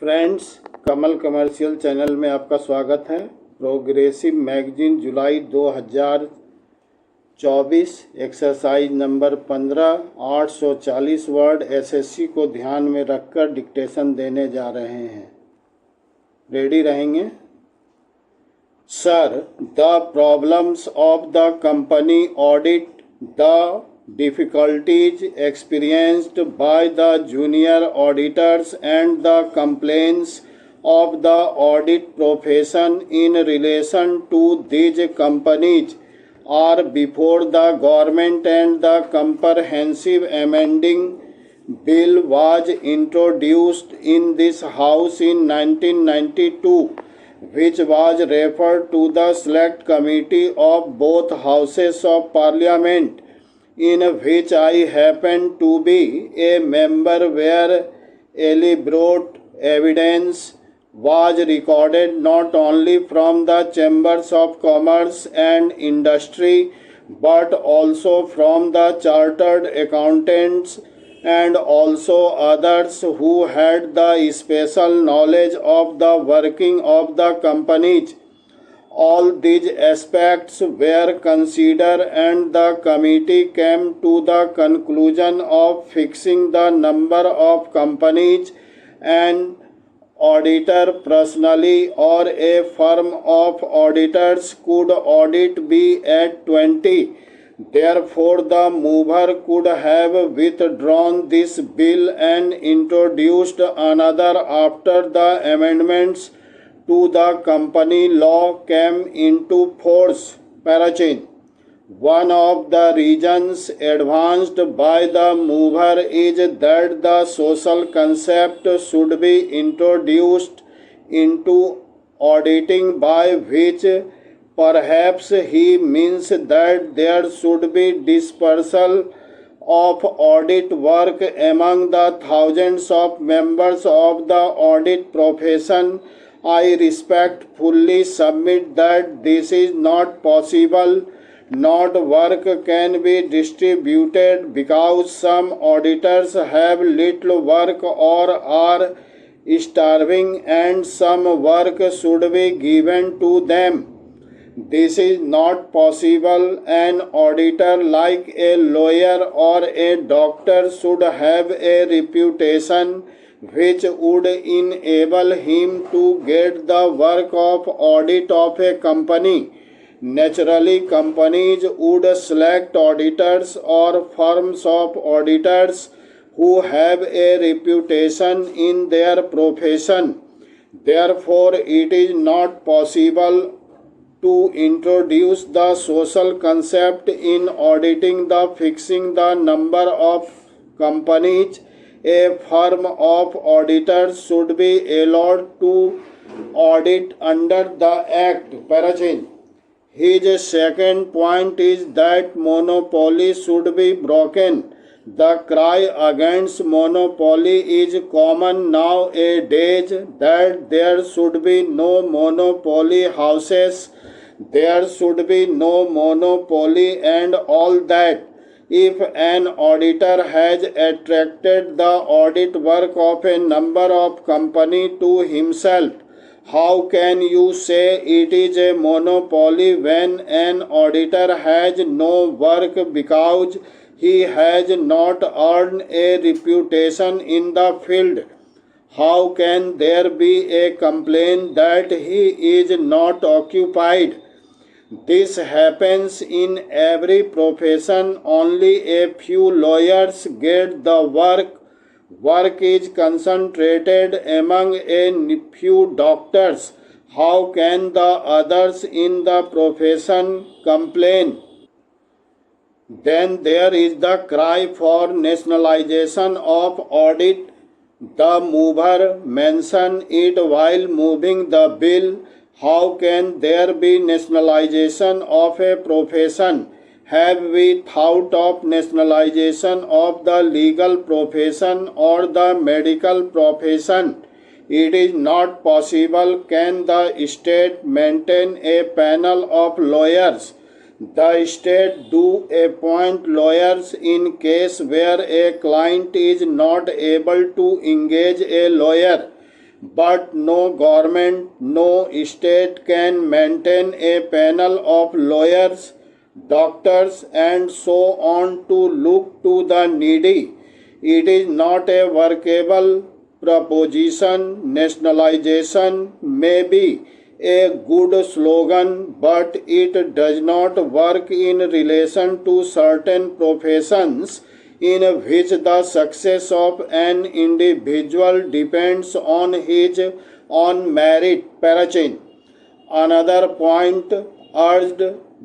Friends, कमल commercial channel में आपका स्वागत है। प्रोग्रेसिव मैगजीन जुलाई 2024 एक्सरसाइज नंबर 15 840 वर्ड एसएससी को ध्यान में रखकर डिक्टेशन देने जा रहे हैं। रेडी रहेंगे? Sir, the problems of the company audit, the difficulties experienced by the junior auditors and the complaints of the audit profession in relation to these companies are before the government, and the comprehensive amending bill was introduced in this house in 1992, which was referred to the select committee of both houses of parliament, in which I happen to be a member, where elaborate evidence was recorded not only from the chambers of commerce and industry but also from the chartered accountants and also others who had the special knowledge of the working of the companies. All these aspects were considered, and the committee came to the conclusion of fixing the number of companies an auditor personally or a firm of auditors could audit be at 20. Therefore, the mover could have withdrawn this bill and introduced another after the amendments to the company law came into force. Parachain. One of the reasons advanced by the mover is that the social concept should be introduced into auditing, by which perhaps he means that there should be dispersal of audit work among the thousands of members of the audit profession. I respectfully submit that this is not possible. Not work can be distributed because some auditors have little work or are starving, and some work should be given to them. This is not possible. An auditor, like a lawyer or a doctor, should have a reputation which would enable him to get the work of audit of a company. Naturally, companies would select auditors or firms of auditors who have a reputation in their profession. Therefore, it is not possible to introduce the social concept in auditing the fixing the number of companies a firm of auditors should be allowed to audit under the Act. Parachain. His second point is that monopoly should be broken. The cry against monopoly is common nowadays, that there should be no monopoly houses, there should be no monopoly and all that. If an auditor has attracted the audit work of a number of companies to himself, how can you say it is a monopoly when an auditor has no work because he has not earned a reputation in the field? How can there be a complaint that he is not occupied? This happens in every profession. Only a few lawyers get the work. Work is concentrated among a few doctors. How can the others in the profession complain? Then there is the cry for nationalization of audit. The mover mentioned it while moving the bill. How can there be nationalization of a profession? Have we thought of nationalization of the legal profession or the medical profession? It is not possible. Can the state maintain a panel of lawyers? The state do appoint lawyers in case where a client is not able to engage a lawyer. but no government, no state can maintain a panel of lawyers, doctors, and so on to look to the needy. It is not a workable proposition. Nationalization may be a good slogan, but it does not work in relation to certain professions in which the success of an individual depends on his own merit. Parachin. Another point urged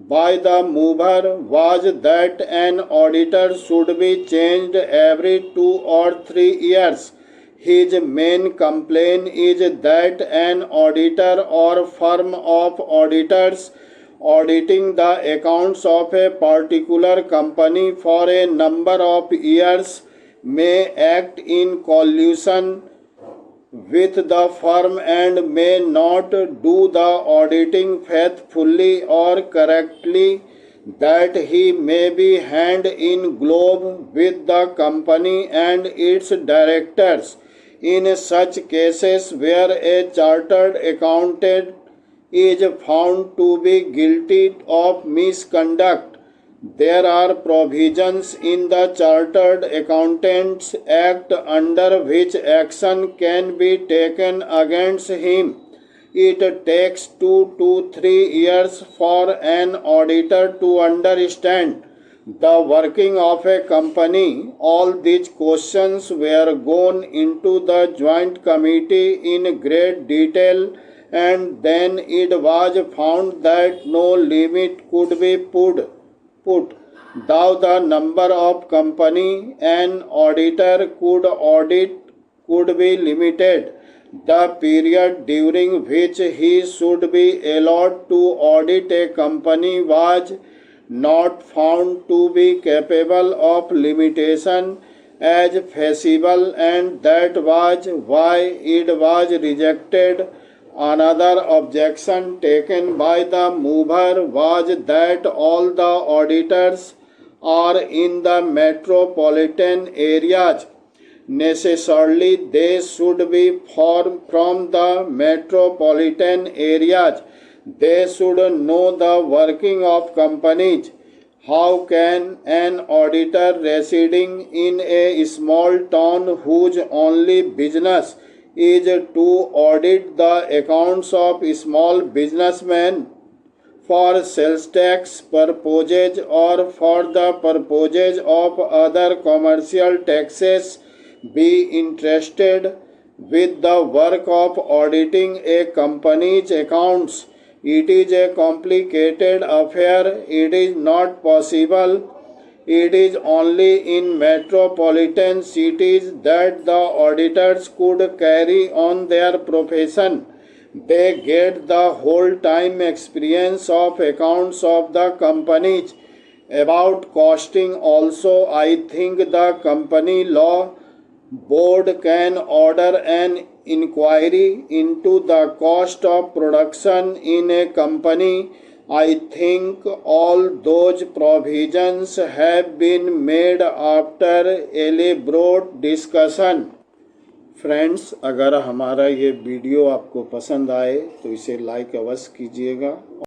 by the mover was that an auditor should be changed every 2 or 3 years. His main complaint is that an auditor or firm of auditors auditing the accounts of a particular company for a number of years may act in collusion with the firm and may not do the auditing faithfully or correctly, that he may be hand in glove with the company and its directors. In such cases where a chartered accountant is found to be guilty of misconduct, there are provisions in the Chartered Accountants Act under which action can be taken against him. It takes 2 to 3 years for an auditor to understand the working of a company. All these questions were gone into the joint committee in great detail, and then it was found that no limit could be put. Though the number of company an auditor could audit could be limited, the period during which he should be allowed to audit a company was not found to be capable of limitation as feasible, and that was why it was rejected. Another objection taken by the mover was that all the auditors are in the metropolitan areas. Necessarily, they should be from the metropolitan areas. They should know the working of companies. How can an auditor residing in a small town whose only business is to audit the accounts of small businessmen for sales tax purposes or for the purposes of other commercial taxes be interested with the work of auditing a company's accounts? It is a complicated affair. It is not possible. It is only in metropolitan cities that the auditors could carry on their profession. They get the whole time experience of accounts of the companies. About costing also, I think the company law board can order an inquiry into the cost of production in a company. I think all those provisions have been made after elaborate discussion. Friends, अगर हमारा ये video आपको पसंद आए तो इसे like अवश्य कीजिएगा।